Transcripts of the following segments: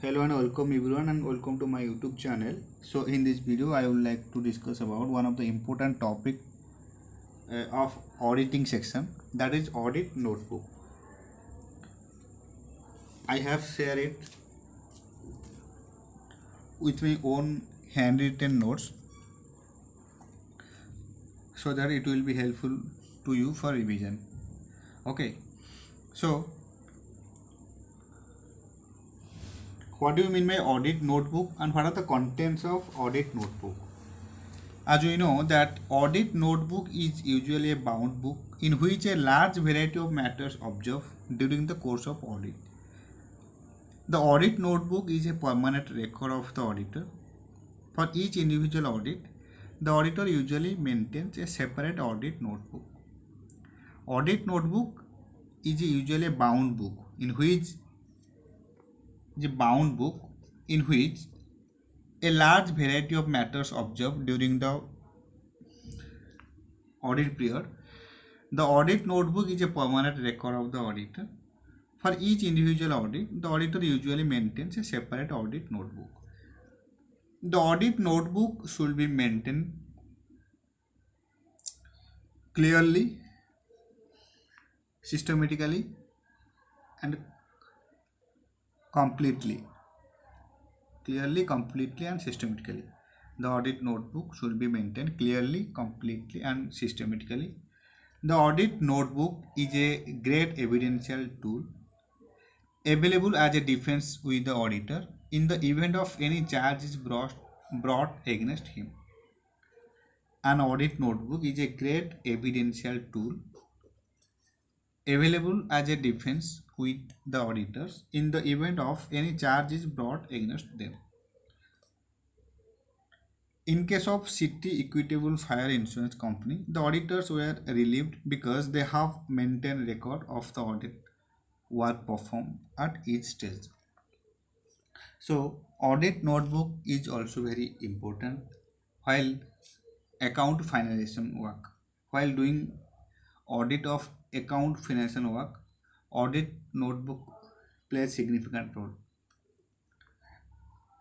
Hello and welcome everyone and welcome to my YouTube channel. So in this video I would like to discuss about one of the important topic of auditing section, that is audit notebook. I have shared it with my own handwritten notes so that it will be helpful to you for revision. Okay, so what do you mean by audit notebook and what are the contents of audit notebook? As we know that audit notebook is usually a bound book in which a large variety of matters observed during the course of audit. The audit notebook is a permanent record of the auditor. For each individual audit, the auditor usually maintains a separate audit notebook. Audit notebook is usually a bound book in which a large variety of matters observed during the audit period. The audit notebook is a permanent record of the auditor. For each individual audit, the auditor usually maintains a separate audit notebook. The audit notebook should be maintained clearly, systematically, and completely. Clearly, completely, and systematically. The audit notebook should be maintained clearly, completely, and systematically. The audit notebook is a great evidential tool available as a defense with the auditor in the event of any charge is brought against him. An audit notebook is a great evidential tool available as a defense with the auditors in the event of any charge is brought against them. In case of City Equitable Fire Insurance Company, the auditors were relieved because they have maintained record of the audit work performed at each stage. So audit notebook is also very important while account finalization work. While doing audit of account finalization work, audit notebook plays significant role.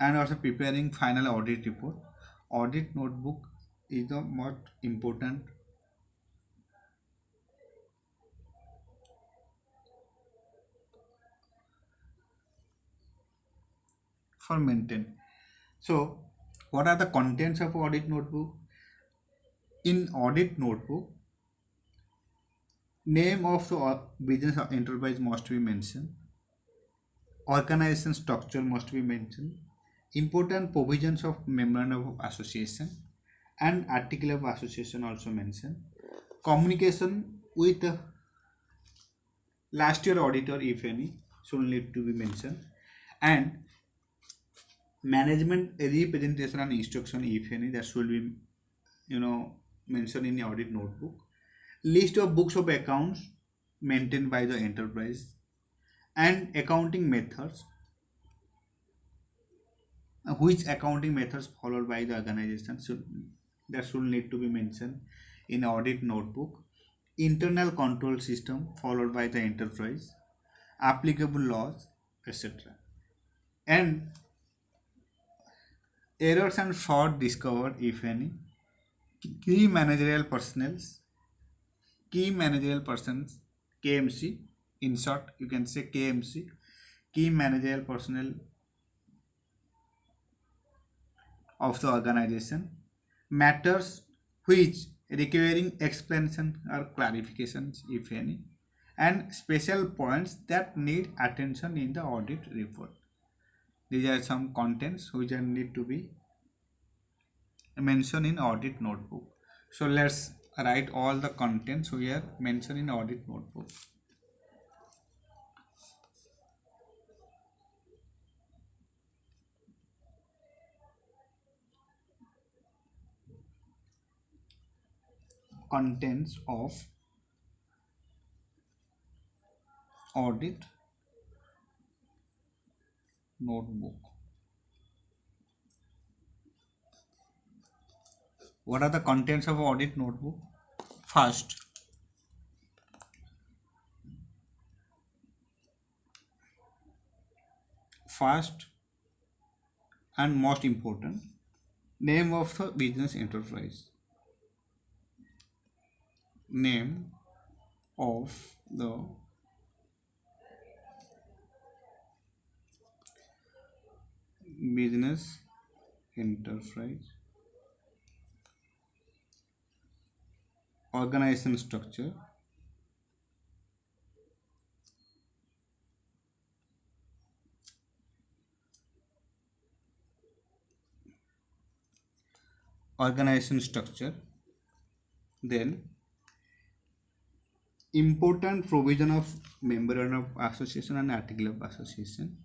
And also preparing final audit report, audit notebook is the most important for maintain. So what are the contents of audit notebook? In audit notebook, name of the business or enterprise must be mentioned, organization structure must be mentioned, important provisions of memorandum of association and article of association also mentioned, communication with the last year auditor if any should need to be mentioned, and management representation and instruction if any that should be mentioned in the audit notebook, list of books of accounts maintained by the enterprise and accounting methods, which accounting methods followed by the organization should need to be mentioned in audit notebook, internal control system followed by the enterprise, applicable laws, etc. And errors and fraud discovered if any, key managerial personnels, KMC, in short you can say KMC, key managerial personnel of the organization, matters which requiring explanation or clarifications if any, and special points that need attention in the audit report. These are some contents which are need to be mentioned in audit notebook. So let's write all the contents we are mentioned in audit notebook. Contents of audit notebook. What are the contents of audit notebook? First, and most important, name of the business enterprise. Name of the business enterprise. Organization structure. Organization structure. Then important provision of memorandum of association and article of association.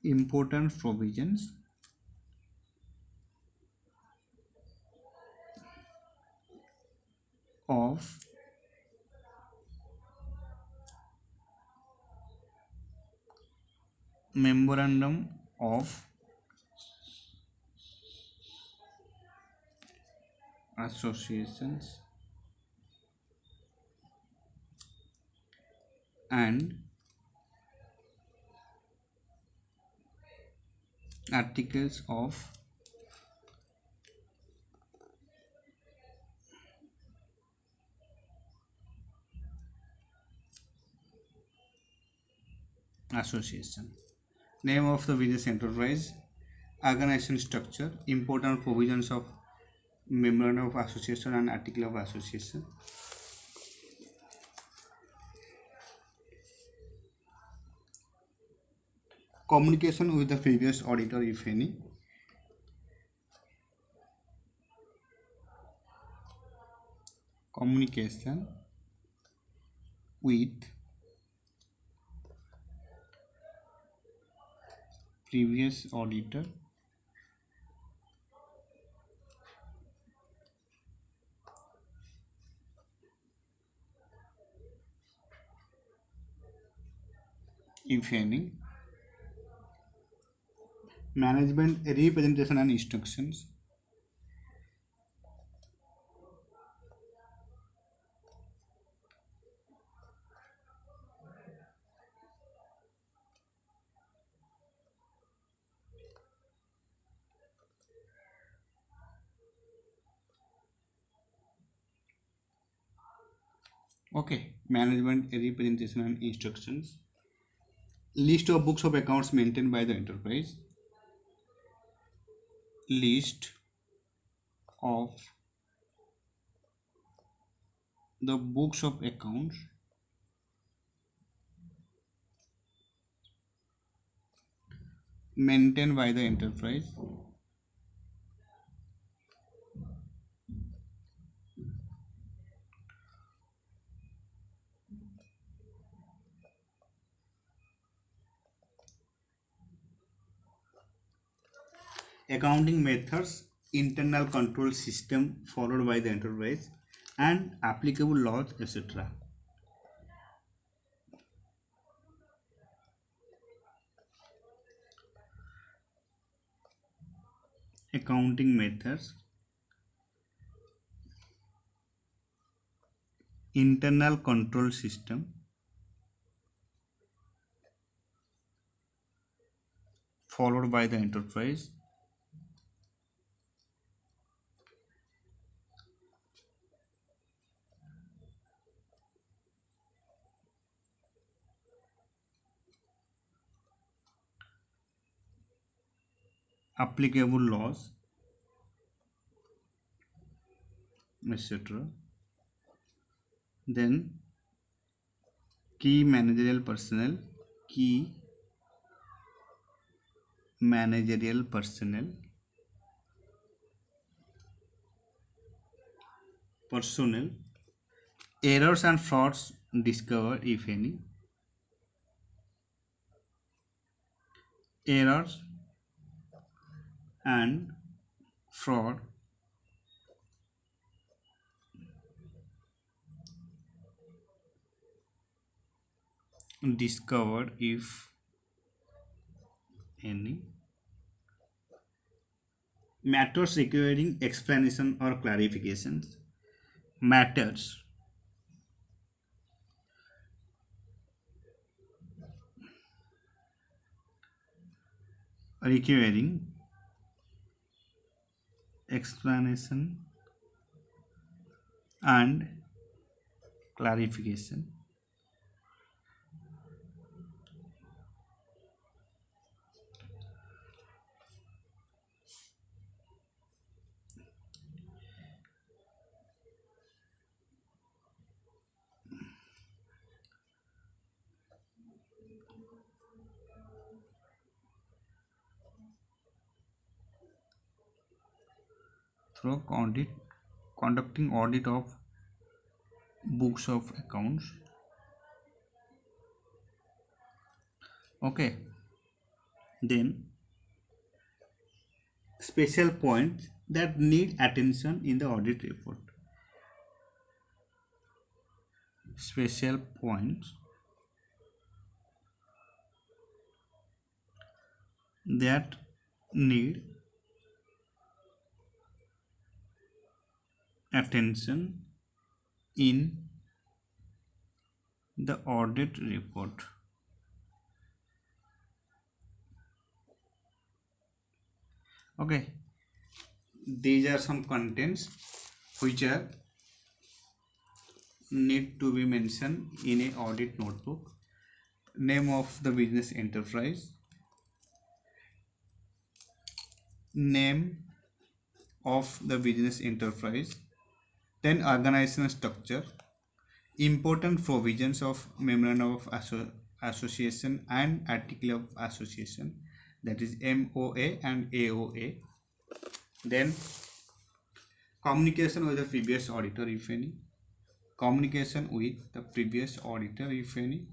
Important provisions of memorandum of associations and articles of association. Name of the business enterprise, organization structure, important provisions of memorandum of association and article of association. Communication with the previous auditor, if any. Communication with previous auditor if any. Management representation and instructions. Okay, management representation and instructions. List of books of accounts maintained by the enterprise. List of the books of accounts maintained by the enterprise. Accounting methods, internal control system followed by the enterprise, and applicable laws, etc. Accounting methods, internal control system followed by the enterprise, applicable laws, etc. Then key managerial personnel, personnel, errors and frauds discovered, if any. Errors and fraud discovered, if any. Matters requiring explanation or clarifications. Matters requiring explanation and clarification. Through conducting audit of books of accounts. Okay, then special points that need attention in the audit report. Special points that need attention in the audit report. Okay, these are some contents which are need to be mentioned in a audit notebook. Name of the business enterprise, name of the business enterprise, then organizational structure, important provisions of memorandum of association and article of association, that is MOA and AOA, then communication with the previous auditor if any, communication with the previous auditor if any,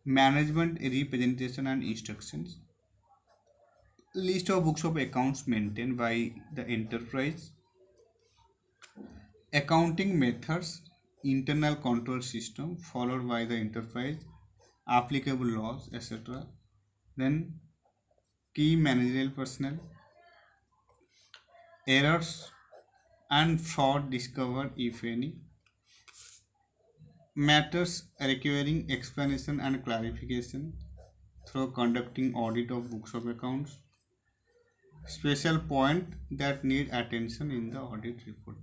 management representation and instructions, list of books of accounts maintained by the enterprise, accounting methods, internal control system followed by the enterprise, applicable laws, etc. Then key managerial personnel, errors and fraud discovered if any, matters requiring explanation and clarification through conducting audit of books of accounts, special point that need attention in the audit report.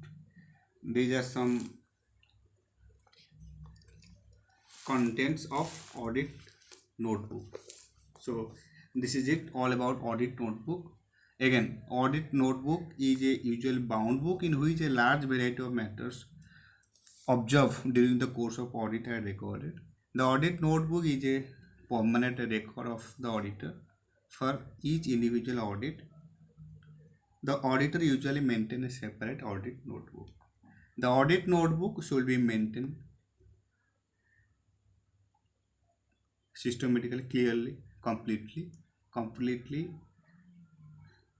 These are some contents of audit notebook. So this is it all about audit notebook. Again, audit notebook is a usual bound book in which a large variety of matters observed during the course of audit are recorded. The audit notebook is a permanent record of the auditor for each individual audit. The auditor usually maintains a separate audit notebook. The audit notebook should be maintained systematically, clearly, completely,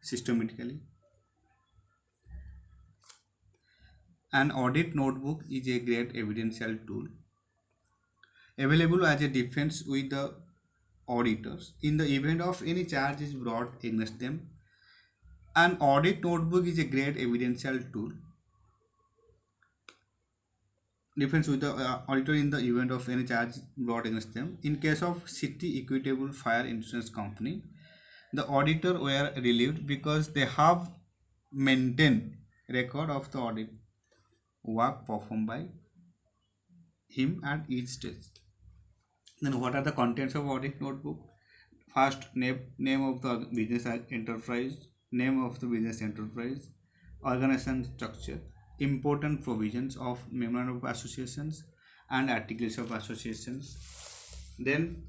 systematically. An audit notebook is a great evidential tool available as a defense with the auditors in the event of any charge is brought against them. An audit notebook is a great evidential tool defense with the auditor in the event of any charge brought against them. In case of City Equitable Fire Insurance Company, the auditor were relieved because they have maintained record of the audit work performed by him at each stage. Then what are the contents of audit notebook? First, name of the business enterprise, name of the business enterprise, organization structure, important provisions of memorandum of associations and articles of associations, then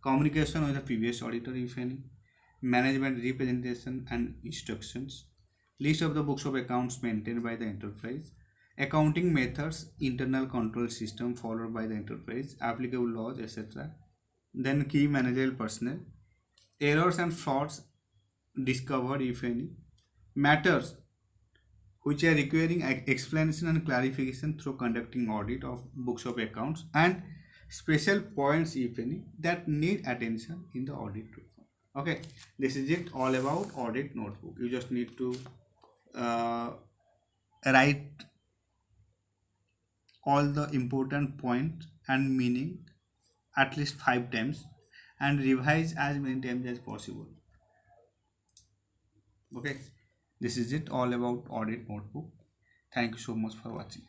communication with the previous auditor if any, management representation and instructions, list of the books of accounts maintained by the enterprise, accounting methods, internal control system followed by the enterprise, applicable laws, etc. Then key managerial personnel, errors and frauds discovered if any, matters which are requiring explanation and clarification through conducting audit of books of accounts, and special points if any that need attention in the audit report. Okay, this is it all about audit notebook. You just need to write all the important points and meaning at least 5 times and revise as many times as possible. Okay, this is it all about audit notebook. Thank you so much for watching.